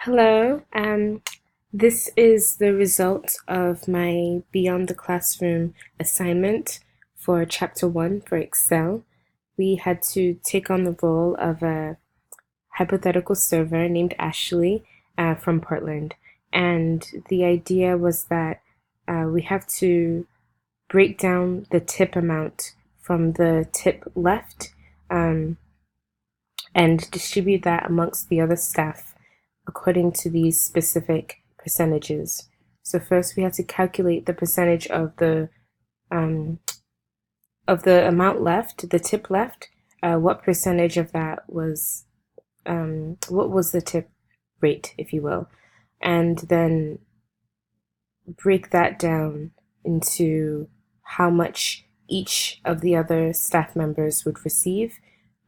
Hello. This is the result of my Beyond the Classroom assignment for Chapter 1 for Excel. We had to take on the role of a hypothetical server named Ashley from Portland. And the idea was that we have to break down the tip amount from the tip left um, and distribute that amongst the other staff according to these specific percentages. So first we have to calculate the percentage um, of the amount left, the tip left. What percentage of that was what was the tip rate, if you will, and then break that down into how much each of the other staff members would receive,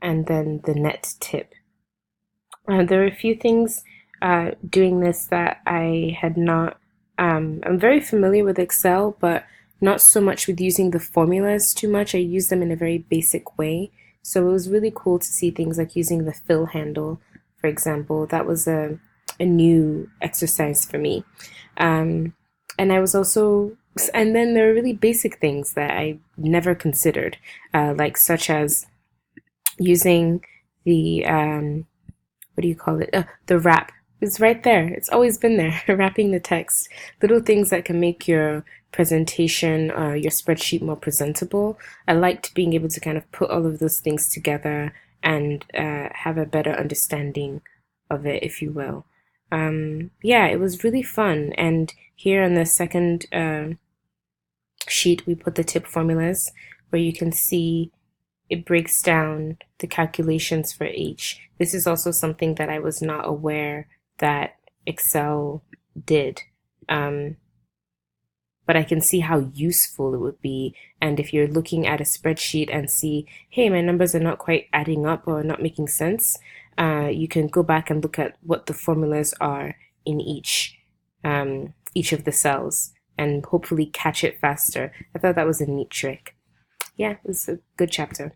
and then the net tip. There are a few things doing this that I had not. I'm very familiar with Excel, but not so much with using the formulas too much. I use them in a very basic way. So it was really cool to see things like using the fill handle, for example. That was a new exercise for me. And I was also, and then there are really basic things that I never considered, like such as using the what do you call it? The wrap. It's right there. It's always been there, wrapping the text. Little things that can make your presentation, your spreadsheet more presentable. I liked being able to kind of put all of those things together and have a better understanding of it, if you will. Yeah, it was really fun. And here on the second sheet, we put the tip formulas where you can see it breaks down the calculations for each. This is also something that I was not aware that Excel did. But I can see how useful it would be. And if you're looking at a spreadsheet and see, hey, my numbers are not quite adding up or not making sense, you can go back and look at what the formulas are in each of the cells and hopefully catch it faster. I thought that was a neat trick. Yeah, it was a good chapter.